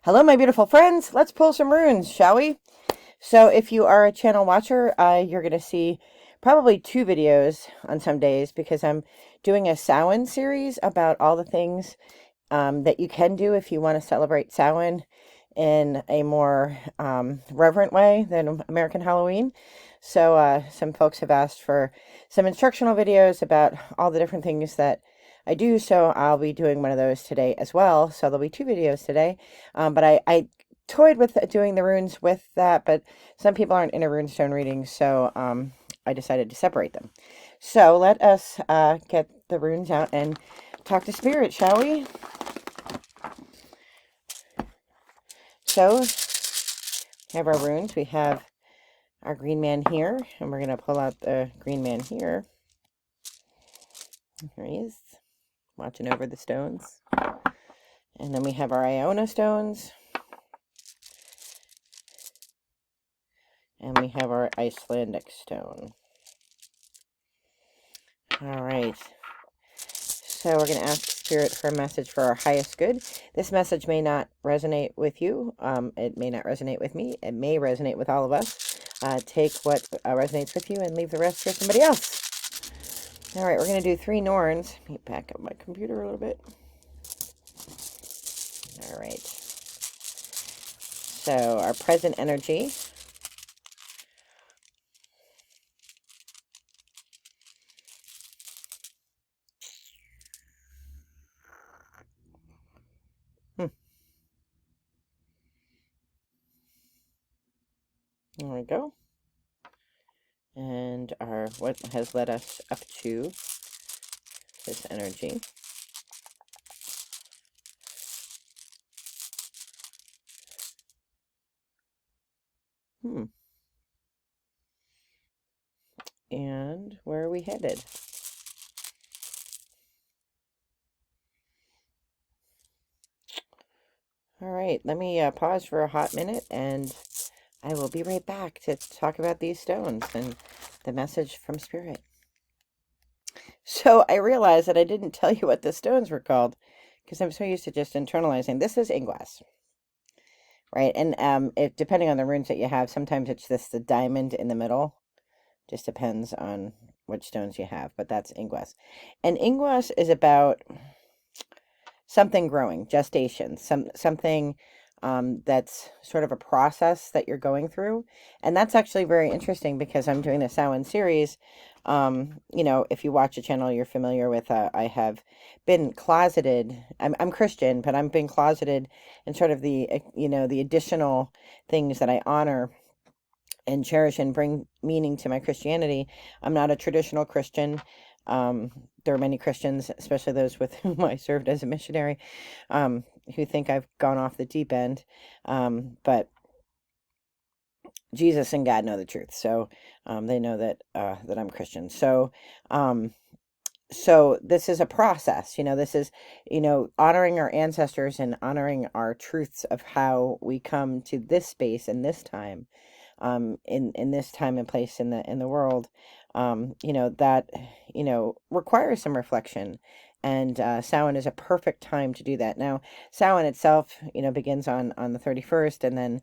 Hello, my beautiful friends. Let's pull some runes, shall we? So if you are a channel watcher, you're going to see probably two videos on some days because I'm doing a Samhain series about all the things that you can do if you want to celebrate Samhain in a more reverent way than American Halloween. So some folks have asked for some instructional videos about all the different things that I do, so I'll be doing one of those today as well. So there'll be two videos today. But I toyed with doing the runes with that, but some people aren't into Rune Stone readings, so I decided to separate them. So let us get the runes out and talk to Spirit, shall we? So we have our runes. We have our green man here, and we're going to pull out the green man here. Here he is, watching over the stones. And then we have our Iona stones. And we have our Icelandic stone. All right. So we're going to ask Spirit for a message for our highest good. This message may not resonate with you. It may not resonate with me. It may resonate with all of us. Take what resonates with you and leave the rest for somebody else. All right, we're going to do 3 Norns. Let me back up my computer a little bit. All right. So our present energy. There we go. And our what has led us up to this energy. And where are we headed? All right, let me pause for a hot minute, and I will be right back to talk about these stones and the message from Spirit. So I realized that I didn't tell you what the stones were called because I'm so used to just internalizing. This is inglass, right? And depending on the runes that you have, sometimes it's just the diamond in the middle. Just depends on which stones you have, but that's inglass. And inglass is about something growing, gestation, something that's sort of a process that you're going through. And that's actually very interesting because I'm doing the Samhain series. You know, if you watch the channel, you're familiar with, I have been closeted. I'm Christian, but I've been closeted in sort of the, the additional things that I honor and cherish and bring meaning to my Christianity. I'm not a traditional Christian. There are many Christians, especially those with whom I served as a missionary, who think I've gone off the deep end. But Jesus and God know the truth, so they know that that I'm Christian. So this is a process. This is honoring our ancestors and honoring our truths of how we come to this space and this time, in this time and place in the world, that requires some reflection, and Samhain is a perfect time to do that. Now, Samhain itself, begins on the 31st, and then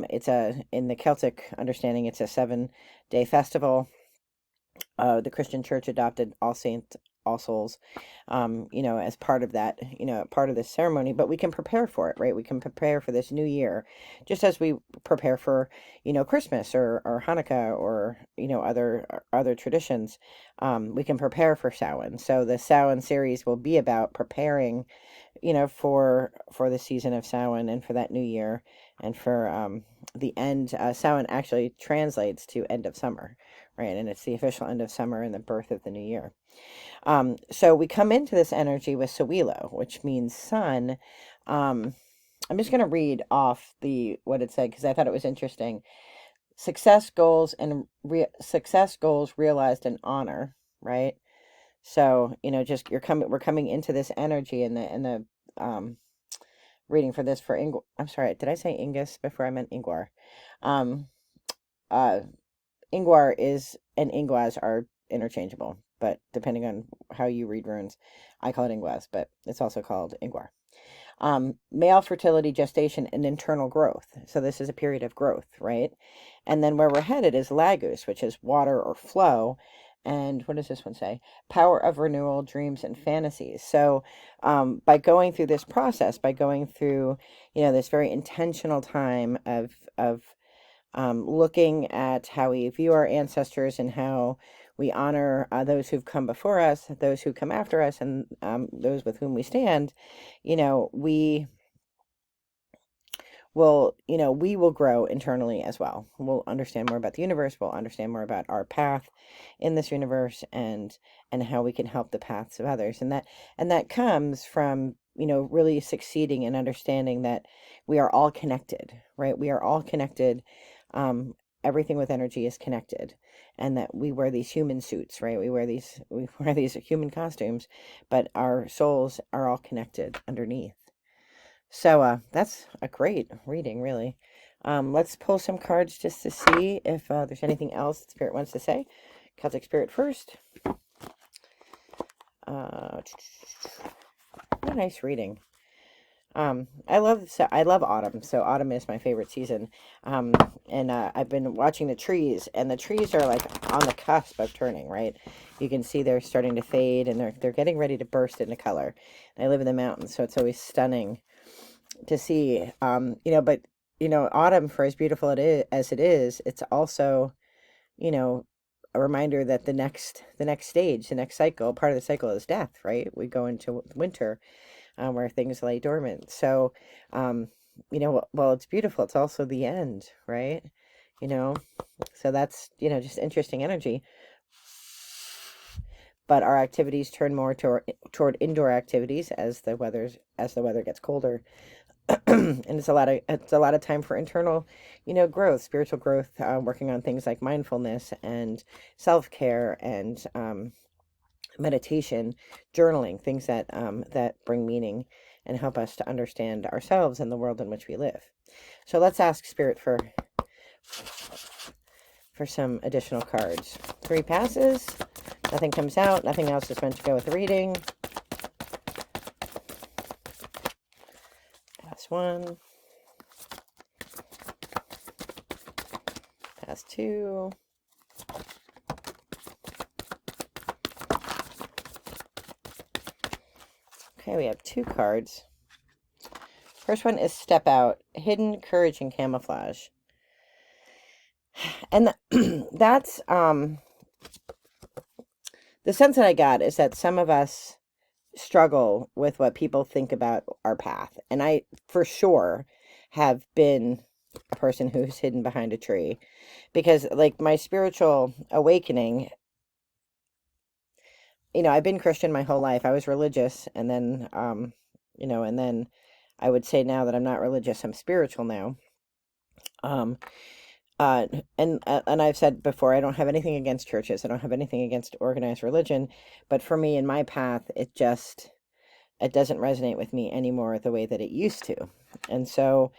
it's in the Celtic understanding, it's a 7-day festival. The Christian Church adopted All Saints, All Souls, as part of that, part of this ceremony. But we can prepare for it, right? We can prepare for this new year, just as we prepare for, Christmas or Hanukkah or other traditions. We can prepare for Samhain. So the Samhain series will be about preparing, for the season of Samhain and for that new year, and for the end. Samhain actually translates to end of summer, right? And it's the official end of summer and the birth of the new year. So we come into this energy with Sawilo, which means sun. I'm just going to read off what it said because I thought it was interesting. Success goals realized in honor, right? So just we're coming into this energy in the reading for this for I'm sorry, did I say Ingus before? I meant Ingwar. Uh, Ingwar and Ingwaz are interchangeable, but depending on how you read runes, I call it Ingwaz, but it's also called Ingwar. male fertility, gestation, and internal growth. So this is a period of growth, right? And then where we're headed is Lagus, which is water or flow. And what does this one say? Power of renewal, dreams, and fantasies. So by going through this process, by going through, this very intentional time of looking at how we view our ancestors and how we honor those who've come before us, those who come after us, and those with whom we stand, we we will grow internally as well. We'll understand more about the universe. We'll understand more about our path in this universe, and how we can help the paths of others. And that comes from, really succeeding in understanding that we are all connected, right? We are all connected. Everything with energy is connected, and that we wear these human suits, right? We wear these human costumes, but our souls are all connected underneath. So that's a great reading, really. Let's pull some cards just to see if there's anything else that Spirit wants to say. Celtic Spirit first. What a nice reading. I love autumn. So autumn is my favorite season. And I've been watching the trees, and the trees are like on the cusp of turning, right? You can see they're starting to fade, and they're getting ready to burst into color. And I live in the mountains, so it's always stunning to see. But autumn, for as beautiful as it is, it's also, a reminder that the next stage, the next cycle, part of the cycle is death, right? We go into winter, where things lay dormant. So, well, it's beautiful. It's also the end, right? So that's, just interesting energy. But our activities turn more toward indoor activities as the weather gets colder. And it's a lot of time for internal, growth, spiritual growth, working on things like mindfulness and self-care and meditation, journaling, things that bring meaning and help us to understand ourselves and the world in which we live. So let's ask Spirit for some additional cards. 3 passes, nothing comes out, nothing else is meant to go with the reading. Pass 1. Pass 2. Okay, we have 2 cards. First one is Step Out, Hidden Courage and Camouflage. And that's the sense that I got is that some of us struggle with what people think about our path. And I, for sure, have been a person who's hidden behind a tree, because like my spiritual awakening, I've been Christian my whole life. I was religious, and then, and then I would say now that I'm not religious, I'm spiritual now. And I've said before, I don't have anything against churches. I don't have anything against organized religion, but for me in my path, it doesn't resonate with me anymore the way that it used to. And so,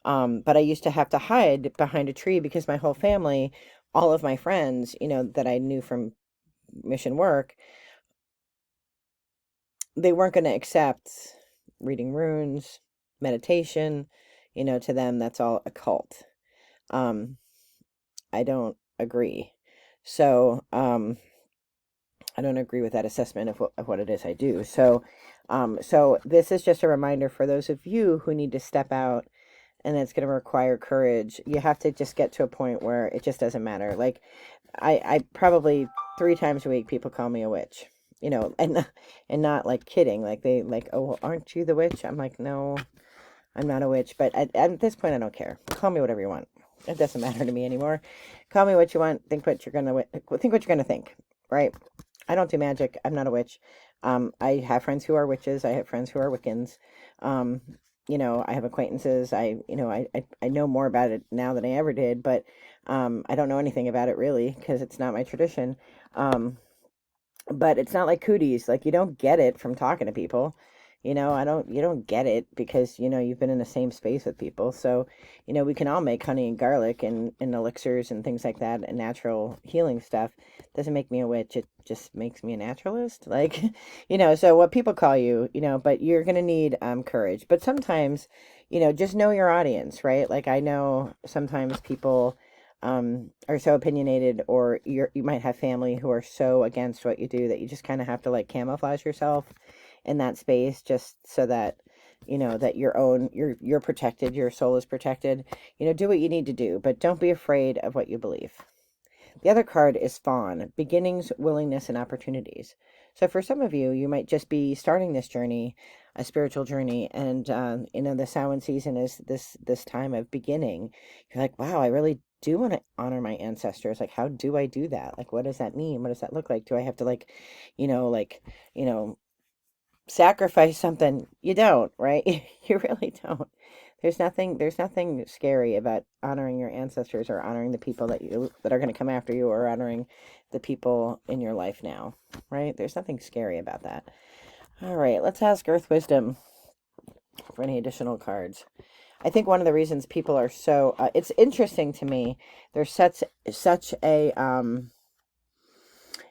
but I used to have to hide behind a tree because my whole family, all of my friends, that I knew from mission work, they weren't going to accept reading runes, meditation, to them, that's all occult. I don't agree. So, I don't agree with that assessment of what it is I do. So, so this is just a reminder for those of you who need to step out, and it's going to require courage. You have to just get to a point where it just doesn't matter. Like I probably 3 times a week, people call me a witch, and not like kidding. Like they like, oh, well, aren't you the witch? I'm like, no, I'm not a witch. But at this point, I don't care. Call me whatever you want. It doesn't matter to me anymore. Call me what you want. Think what you're gonna think. Right? I don't do magic. I'm not a witch. I have friends who are witches. I have friends who are Wiccans. I have acquaintances. I know more about it now than I ever did, but I don't know anything about it really because it's not my tradition. But it's not like cooties. Like you don't get it from talking to people. You don't get it because, you've been in the same space with people. So, we can all make honey and garlic and elixirs and things like that and natural healing stuff. Doesn't make me a witch. It just makes me a naturalist. Like, so what people call you, but you're going to need courage. But sometimes, just know your audience, right? Like I know sometimes people are so opinionated, or you might have family who are so against what you do that you just kind of have to like camouflage yourself in that space just so that that you're protected, your soul is protected. Do what you need to do, but don't be afraid of what you believe. The other card is Fawn, beginnings, willingness, and opportunities. So for some of you, you might just be starting this journey, a spiritual journey, and the Samhain season is this time of beginning. You're like, wow, I really do want to honor my ancestors. Like, how do I do that? Like, what does that mean? What does that look like? Do I have to sacrifice something? You don't, right? You really don't. There's nothing scary about honoring your ancestors or honoring the people that are going to come after you, or honoring the people in your life now, right? There's nothing scary about that. All right, let's ask Earth Wisdom for any additional cards. I think one of the reasons people are so it's interesting to me, there's such a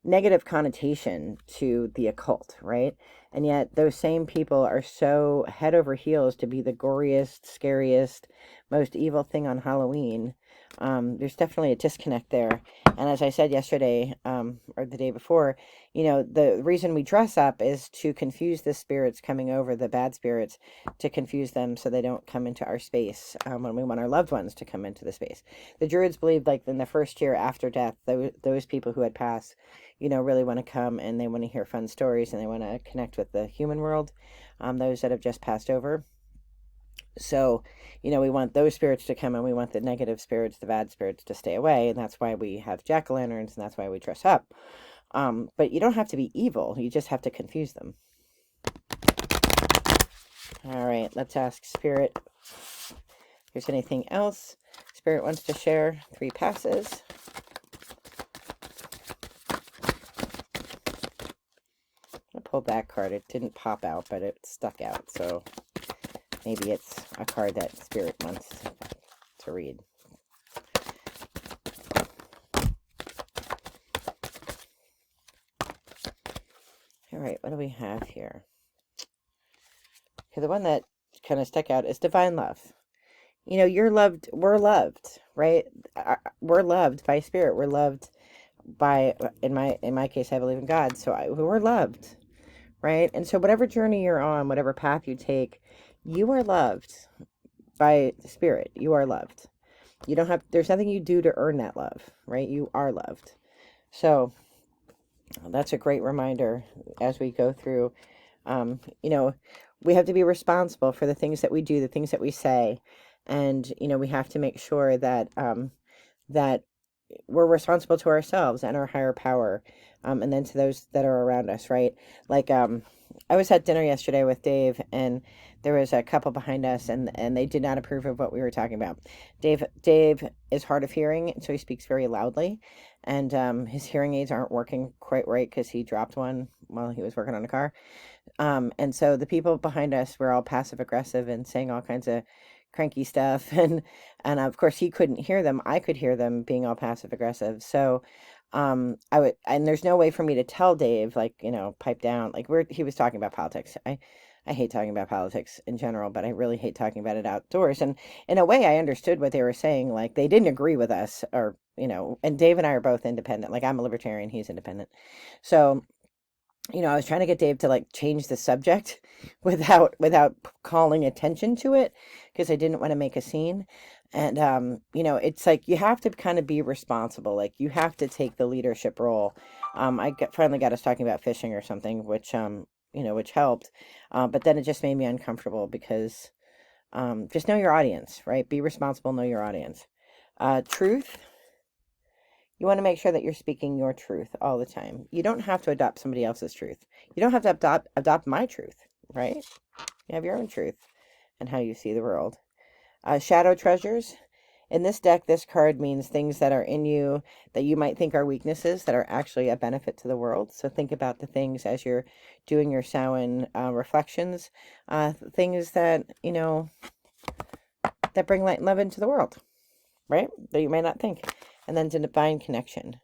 negative connotation to the occult, right? And yet those same people are so head over heels to be the goriest, scariest, most evil thing on Halloween. There's definitely a disconnect there. And as I said yesterday, or the day before, the reason we dress up is to confuse the spirits coming over, the bad spirits, to confuse them so they don't come into our space when we want our loved ones to come into the space. The Druids believed, like, in the first year after death, those people who had passed, really want to come and they want to hear fun stories and they want to connect with the human world, those that have just passed over. So, we want those spirits to come and we want the negative spirits, the bad spirits, to stay away. And that's why we have jack-o'-lanterns and that's why we dress up. But you don't have to be evil. You just have to confuse them. All right, let's ask Spirit if there's anything else Spirit wants to share. 3 passes. I pulled that card. It didn't pop out, but it stuck out. So maybe it's a card that Spirit wants to read. All right, what do we have here? Okay, the one that kind of stuck out is divine love. You're loved. We're loved, right? We're loved by Spirit. We're loved by, in my case, I believe in God. So we're loved, right? And so whatever journey you're on, whatever path you take, you are loved by Spirit. You are loved. You don't have, there's nothing you do to earn that love, right? You are loved. So that's a great reminder as we go through. We have to be responsible for the things that we do, the things that we say. And, we have to make sure that, that we're responsible to ourselves and our higher power. And then to those that are around us, right? Like, I was at dinner yesterday with Dave, and there was a couple behind us, and they did not approve of what we were talking about. Dave is hard of hearing, so he speaks very loudly, and his hearing aids aren't working quite right because he dropped one while he was working on a car. And so the people behind us were all passive aggressive and saying all kinds of cranky stuff, and of course he couldn't hear them. I could hear them being all passive aggressive. So and there's no way for me to tell Dave, like, pipe down. Like, he was talking about politics. I hate talking about politics in general, but I really hate talking about it outdoors. And in a way, I understood what they were saying. Like, they didn't agree with us, or, and Dave and I are both independent. Like, I'm a libertarian, he's independent. So, I was trying to get Dave to, like, change the subject without calling attention to it, because I didn't want to make a scene. And, it's like, you have to kind of be responsible. Like, you have to take the leadership role. Finally got us talking about fishing or something, which, which helped. But then it just made me uncomfortable because, just know your audience, right? Be responsible, know your audience. Truth. You want to make sure that you're speaking your truth all the time. You don't have to adopt somebody else's truth. You don't have to adopt my truth, right? You have your own truth and how you see the world. Shadow treasures. In this deck, this card means things that are in you that you might think are weaknesses that are actually a benefit to the world. So think about the things as you're doing your Samhain reflections, things that, that bring light and love into the world, right? That you may not think. And then to divine connection.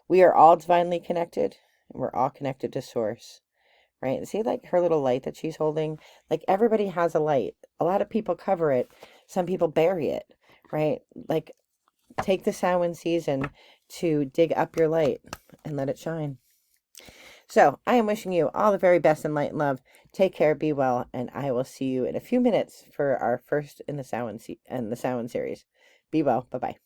We are all divinely connected. We're all connected to source, right? See, like her little light that she's holding, like everybody has a light. A lot of people cover it. Some people bury it, right? Like take the Samhain season to dig up your light and let it shine. So I am wishing you all the very best in light and love. Take care, be well, and I will see you in a few minutes for our first in the Samhain series. Be well. Bye-bye.